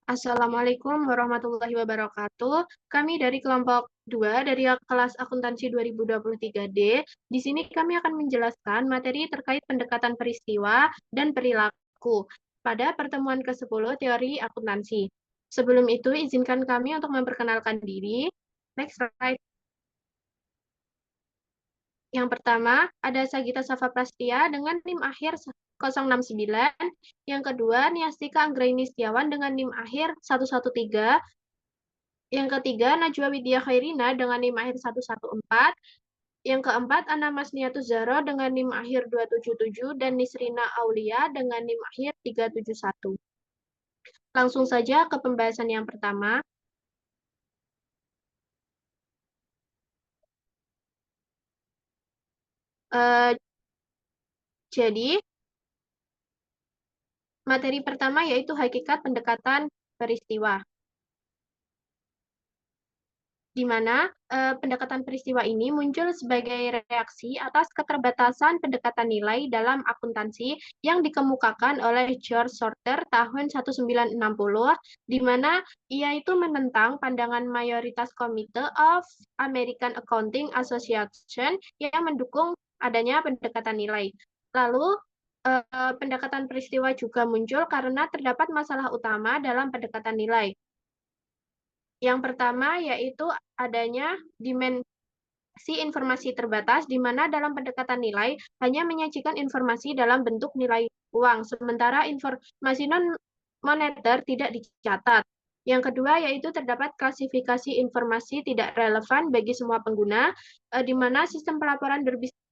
Assalamualaikum warahmatullahi wabarakatuh. Kami dari kelompok 2 dari kelas akuntansi 2023D. Di sini kami akan menjelaskan materi terkait pendekatan peristiwa dan perilaku pada pertemuan ke-10 teori akuntansi. Sebelum itu, izinkan kami untuk memperkenalkan diri. Next slide. Yang pertama, ada Sagita Safa Prastia dengan NIM akhir 069. Yang kedua, Niastika Anggraini Setiawan dengan NIM akhir 113. Yang ketiga, Najwa Widya Khairina dengan NIM akhir 114. Yang keempat, Ana Masniatus Zahra dengan NIM akhir 277 dan Nisrina Aulia dengan NIM akhir 371. Langsung saja ke pembahasan yang pertama. Eh, jadi, materi pertama yaitu hakikat pendekatan peristiwa, di mana pendekatan peristiwa ini muncul sebagai reaksi atas keterbatasan pendekatan nilai dalam akuntansi yang dikemukakan oleh George Sorter tahun 1960, di mana ia itu menentang pandangan mayoritas Committee of American Accounting Association yang mendukung adanya pendekatan nilai. Lalu, pendekatan peristiwa juga muncul karena terdapat masalah utama dalam pendekatan nilai. Yang pertama yaitu adanya dimensi informasi terbatas, di mana dalam pendekatan nilai hanya menyajikan informasi dalam bentuk nilai uang, sementara informasi non-moneter tidak dicatat. Yang kedua yaitu terdapat klasifikasi informasi tidak relevan bagi semua pengguna, di mana sistem pelaporan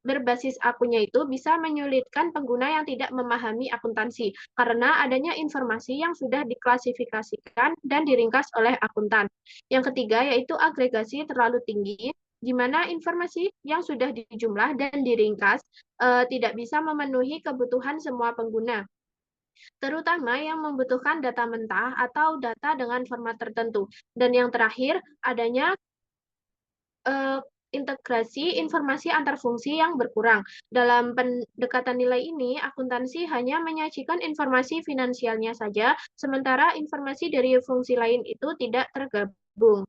berbasis akunnya itu bisa menyulitkan pengguna yang tidak memahami akuntansi, karena adanya informasi yang sudah diklasifikasikan dan diringkas oleh akuntan. Yang ketiga yaitu agregasi terlalu tinggi, di mana informasi yang sudah dijumlah dan diringkas tidak bisa memenuhi kebutuhan semua pengguna, terutama yang membutuhkan data mentah atau data dengan format tertentu. Dan yang terakhir, adanya eh, integrasi informasi antar fungsi yang berkurang. Dalam pendekatan nilai ini, akuntansi hanya menyajikan informasi finansialnya saja, sementara informasi dari fungsi lain itu tidak tergabung.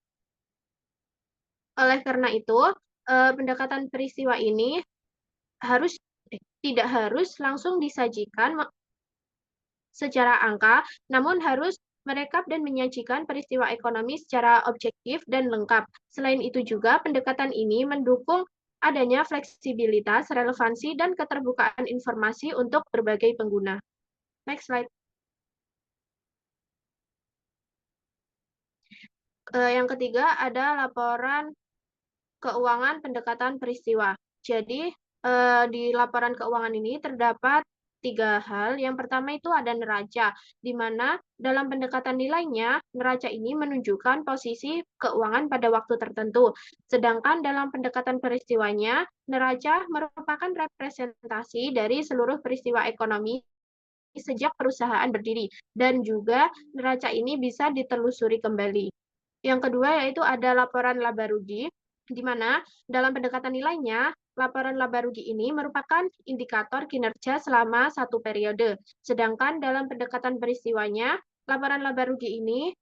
Oleh karena itu, pendekatan peristiwa ini harus tidak harus langsung disajikan secara angka, namun harus merekap dan menyajikan peristiwa ekonomi secara objektif dan lengkap. Selain itu juga, pendekatan ini mendukung adanya fleksibilitas, relevansi, dan keterbukaan informasi untuk berbagai pengguna. Next slide. Yang ketiga ada laporan keuangan pendekatan peristiwa. Jadi, di laporan keuangan ini terdapat tiga hal. Yang pertama itu ada neraca, di mana dalam pendekatan nilainya, neraca ini menunjukkan posisi keuangan pada waktu tertentu. Sedangkan dalam pendekatan peristiwanya, neraca merupakan representasi dari seluruh peristiwa ekonomi sejak perusahaan berdiri, dan juga neraca ini bisa ditelusuri kembali. Yang kedua yaitu ada laporan laba rugi, di mana dalam pendekatan nilainya, laporan laba rugi ini merupakan indikator kinerja selama satu periode. Sedangkan dalam pendekatan peristiwanya, laporan laba rugi ini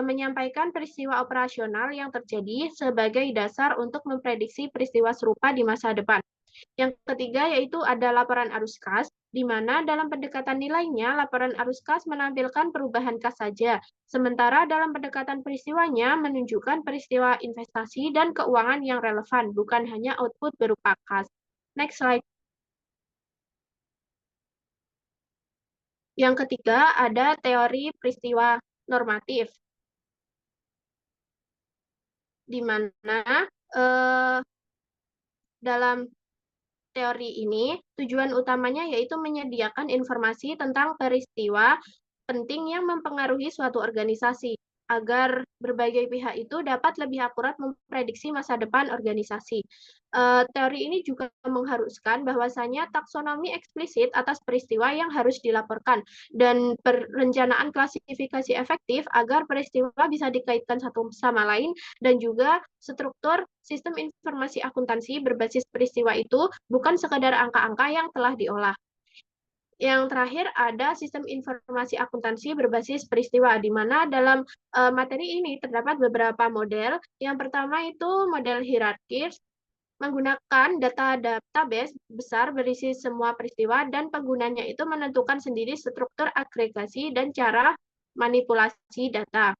menyampaikan peristiwa operasional yang terjadi sebagai dasar untuk memprediksi peristiwa serupa di masa depan. Yang ketiga yaitu ada laporan arus kas, di mana dalam pendekatan nilainya, laporan arus kas menampilkan perubahan kas saja, sementara dalam pendekatan peristiwanya menunjukkan peristiwa investasi dan keuangan yang relevan, bukan hanya output berupa kas. Next slide. Yang ketiga ada teori peristiwa normatif, di mana dalam teori ini, tujuan utamanya yaitu menyediakan informasi tentang peristiwa penting yang mempengaruhi suatu organisasi, agar berbagai pihak itu dapat lebih akurat memprediksi masa depan organisasi. Teori ini juga mengharuskan bahwasanya taksonomi eksplisit atas peristiwa yang harus dilaporkan dan perencanaan klasifikasi efektif agar peristiwa bisa dikaitkan satu sama lain, dan juga struktur sistem informasi akuntansi berbasis peristiwa itu bukan sekadar angka-angka yang telah diolah. Yang terakhir ada sistem informasi akuntansi berbasis peristiwa, di mana dalam materi ini terdapat beberapa model. Yang pertama itu model hierarkis, menggunakan data database besar berisi semua peristiwa dan penggunanya itu menentukan sendiri struktur agregasi dan cara manipulasi data.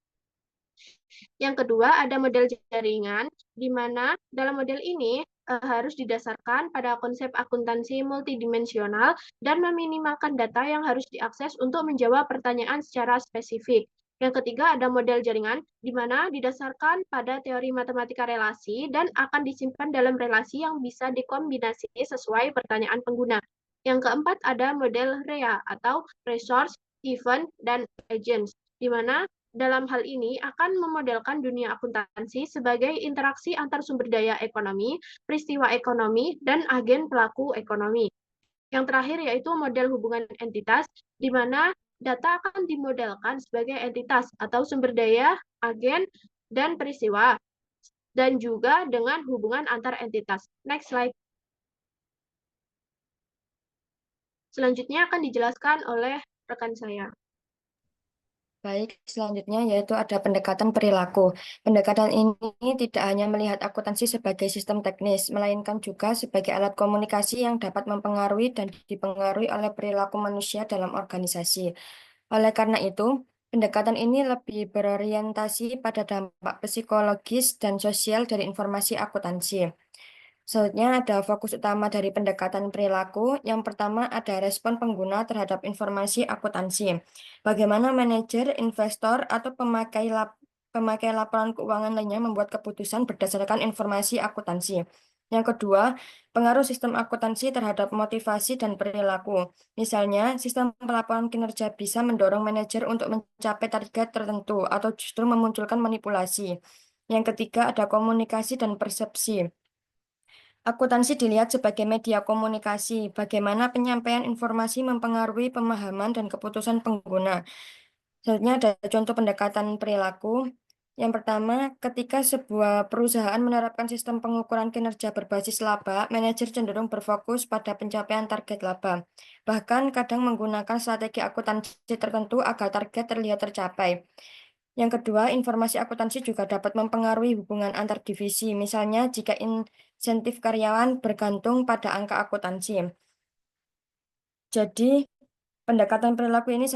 Yang kedua, ada model jaringan, di mana dalam model ini harus didasarkan pada konsep akuntansi multidimensional dan meminimalkan data yang harus diakses untuk menjawab pertanyaan secara spesifik. Yang ketiga, ada model jaringan, di mana didasarkan pada teori matematika relasi dan akan disimpan dalam relasi yang bisa dikombinasi sesuai pertanyaan pengguna. Yang keempat, ada model REA atau Resource, Event, dan Agents, di mana dalam hal ini akan memodelkan dunia akuntansi sebagai interaksi antar sumber daya ekonomi, peristiwa ekonomi, dan agen pelaku ekonomi. Yang terakhir yaitu model hubungan entitas, di mana data akan dimodelkan sebagai entitas atau sumber daya, agen, dan peristiwa, dan juga dengan hubungan antar entitas. Next slide. Selanjutnya akan dijelaskan oleh rekan saya. Baik, selanjutnya yaitu ada pendekatan perilaku. Pendekatan ini tidak hanya melihat akuntansi sebagai sistem teknis, melainkan juga sebagai alat komunikasi yang dapat mempengaruhi dan dipengaruhi oleh perilaku manusia dalam organisasi. Oleh karena itu, pendekatan ini lebih berorientasi pada dampak psikologis dan sosial dari informasi akuntansi. Selanjutnya ada fokus utama dari pendekatan perilaku. Yang pertama ada respon pengguna terhadap informasi akuntansi. Bagaimana manajer, investor, atau pemakai laporan keuangan lainnya membuat keputusan berdasarkan informasi akuntansi. Yang kedua, pengaruh sistem akuntansi terhadap motivasi dan perilaku. Misalnya, sistem pelaporan kinerja bisa mendorong manajer untuk mencapai target tertentu atau justru memunculkan manipulasi. Yang ketiga, ada komunikasi dan persepsi. Akuntansi dilihat sebagai media komunikasi, bagaimana penyampaian informasi mempengaruhi pemahaman dan keputusan pengguna. Selanjutnya ada contoh pendekatan perilaku. Yang pertama, ketika sebuah perusahaan menerapkan sistem pengukuran kinerja berbasis laba, manajer cenderung berfokus pada pencapaian target laba. Bahkan kadang menggunakan strategi akuntansi tertentu agar target terlihat tercapai. Yang kedua, informasi akuntansi juga dapat mempengaruhi hubungan antar divisi. Misalnya, jika insentif karyawan bergantung pada angka akuntansi. Jadi, pendekatan perilaku ini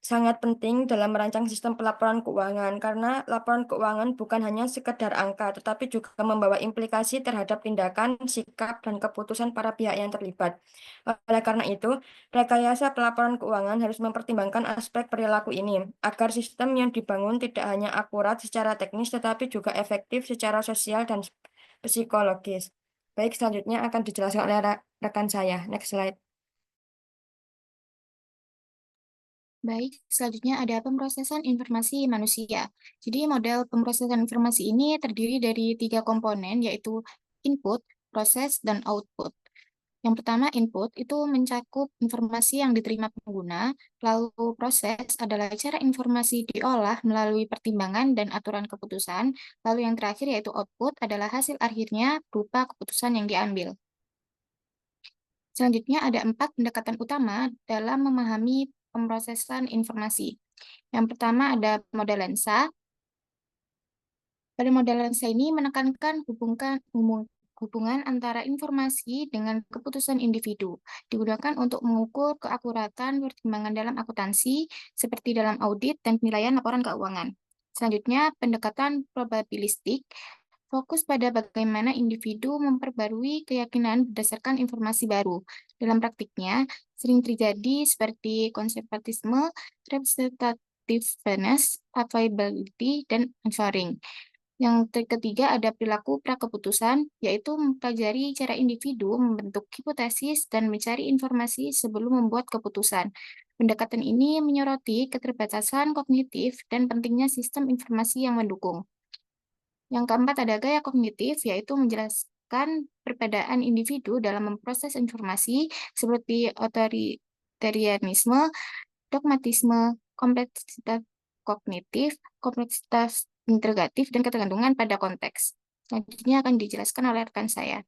sangat penting dalam merancang sistem pelaporan keuangan karena laporan keuangan bukan hanya sekedar angka, tetapi juga membawa implikasi terhadap tindakan, sikap, dan keputusan para pihak yang terlibat. Oleh karena itu, rekayasa pelaporan keuangan harus mempertimbangkan aspek perilaku ini agar sistem yang dibangun tidak hanya akurat secara teknis, tetapi juga efektif secara sosial dan psikologis. Baik, selanjutnya akan dijelaskan oleh rekan saya. Next slide. Baik, selanjutnya ada pemrosesan informasi manusia. Jadi model pemrosesan informasi ini terdiri dari 3 komponen, yaitu input, proses, dan output. Yang pertama, input itu mencakup informasi yang diterima pengguna, lalu proses adalah cara informasi diolah melalui pertimbangan dan aturan keputusan, lalu yang terakhir yaitu output adalah hasil akhirnya berupa keputusan yang diambil. Selanjutnya ada 4 pendekatan utama dalam memahami pemrosesan informasi. Yang pertama ada model lensa. Pada model lensa ini menekankan hubungan antara informasi dengan keputusan individu. Digunakan untuk mengukur keakuratan pertimbangan dalam akuntansi, seperti dalam audit dan penilaian laporan keuangan. Selanjutnya, pendekatan probabilistik fokus pada bagaimana individu memperbarui keyakinan berdasarkan informasi baru. Dalam praktiknya, sering terjadi seperti konservatisme, representativeness, availability, dan inferring. Yang ketiga ada perilaku prakeputusan, yaitu mempelajari cara individu membentuk hipotesis dan mencari informasi sebelum membuat keputusan. Pendekatan ini menyoroti keterbatasan kognitif dan pentingnya sistem informasi yang mendukung. Yang keempat ada gaya kognitif, yaitu menjelaskan perbedaan individu dalam memproses informasi seperti otoritarianisme, dogmatisme, kompleksitas kognitif, kompleksitas integratif, dan ketergantungan pada konteks. Selanjutnya akan dijelaskan oleh rekan saya.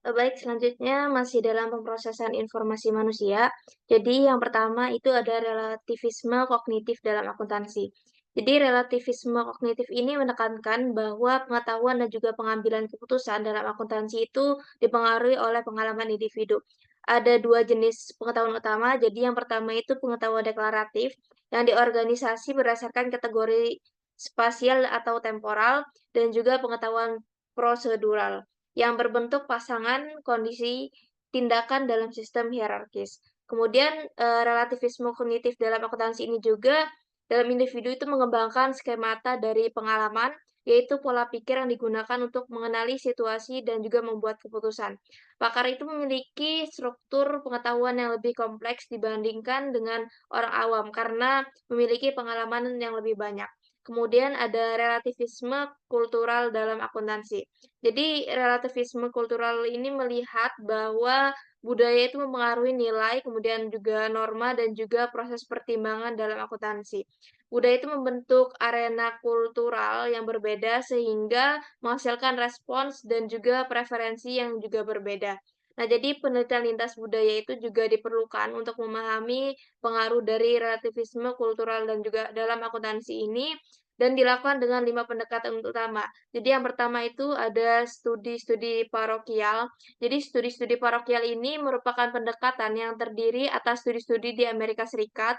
Baik, selanjutnya masih dalam pemrosesan informasi manusia. Jadi yang pertama itu ada relativisme kognitif dalam akuntansi. Jadi relativisme kognitif ini menekankan bahwa pengetahuan dan juga pengambilan keputusan dalam akuntansi itu dipengaruhi oleh pengalaman individu. Ada dua jenis pengetahuan utama. Jadi yang pertama itu pengetahuan deklaratif yang diorganisasi berdasarkan kategori spasial atau temporal dan juga pengetahuan prosedural yang berbentuk pasangan kondisi tindakan dalam sistem hierarkis. Kemudian relativisme kognitif dalam akuntansi ini juga dalam individu itu mengembangkan skemata dari pengalaman, yaitu pola pikir yang digunakan untuk mengenali situasi dan juga membuat keputusan. Pakar itu memiliki struktur pengetahuan yang lebih kompleks dibandingkan dengan orang awam karena memiliki pengalaman yang lebih banyak. Kemudian ada relativisme kultural dalam akuntansi. Jadi relativisme kultural ini melihat bahwa budaya itu mempengaruhi nilai, kemudian juga norma dan juga proses pertimbangan dalam akuntansi. Budaya itu membentuk arena kultural yang berbeda sehingga menghasilkan respons dan juga preferensi yang juga berbeda. Nah, jadi penelitian lintas budaya itu juga diperlukan untuk memahami pengaruh dari relativisme kultural dan juga dalam akuntansi ini dan dilakukan dengan 5 pendekatan utama. Jadi yang pertama itu ada studi-studi parokial. Jadi studi-studi parokial ini merupakan pendekatan yang terdiri atas studi-studi di Amerika Serikat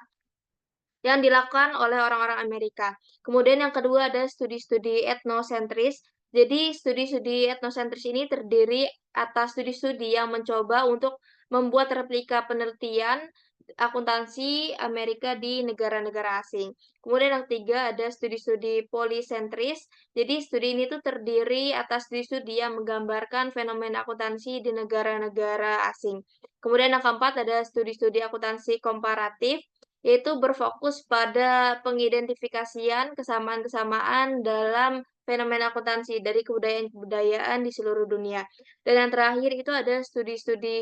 yang dilakukan oleh orang-orang Amerika. Kemudian yang kedua ada studi-studi etnosentris. Jadi studi-studi etnosentris ini terdiri atas studi-studi yang mencoba untuk membuat replika penelitian akuntansi Amerika di negara-negara asing. Kemudian yang ketiga ada studi-studi polisentris. Jadi studi ini tuh terdiri atas studi-studi yang menggambarkan fenomena akuntansi di negara-negara asing. Kemudian yang keempat ada studi-studi akuntansi komparatif, yaitu berfokus pada pengidentifikasian kesamaan-kesamaan dalam fenomena akuntansi dari kebudayaan-kebudayaan di seluruh dunia. Dan yang terakhir itu ada studi-studi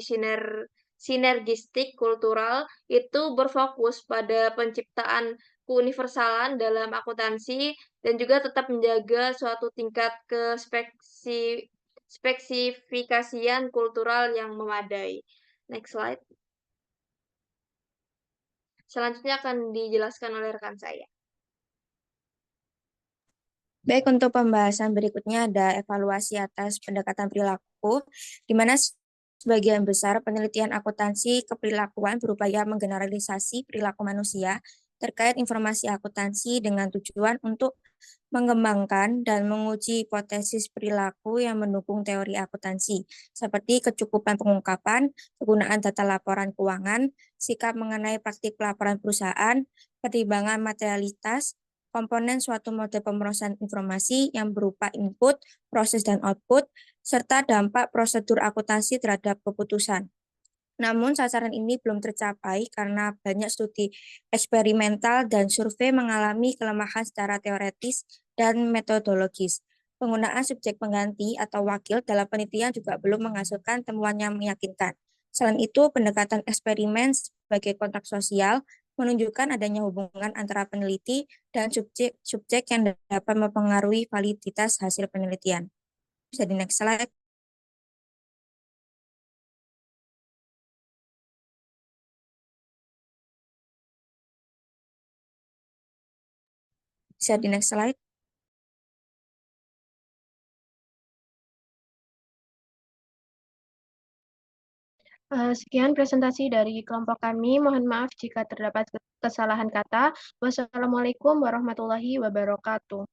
sinergistik kultural, itu berfokus pada penciptaan keuniversalan dalam akuntansi dan juga tetap menjaga suatu tingkat spesifikasian kultural yang memadai. Next slide. Selanjutnya akan dijelaskan oleh rekan saya. Baik, untuk pembahasan berikutnya ada evaluasi atas pendekatan perilaku, di mana sebagian besar penelitian akuntansi keperilakuan berupaya menggeneralisasi perilaku manusia terkait informasi akuntansi dengan tujuan untuk mengembangkan dan menguji hipotesis perilaku yang mendukung teori akuntansi, seperti kecukupan pengungkapan, penggunaan data laporan keuangan, sikap mengenai praktik pelaporan perusahaan, pertimbangan materialitas, komponen suatu model pemrosesan informasi yang berupa input, proses, dan output, serta dampak prosedur akuntansi terhadap keputusan. Namun sasaran ini belum tercapai karena banyak studi eksperimental dan survei mengalami kelemahan secara teoretis dan metodologis. Penggunaan subjek pengganti atau wakil dalam penelitian juga belum menghasilkan temuan yang meyakinkan. Selain itu, pendekatan eksperimen sebagai kontrak sosial menunjukkan adanya hubungan antara peneliti dan subjek yang dapat mempengaruhi validitas hasil penelitian. Bisa di next slide. Bisa di next slide. Sekian presentasi dari kelompok kami. Mohon maaf jika terdapat kesalahan kata. Wassalamualaikum warahmatullahi wabarakatuh.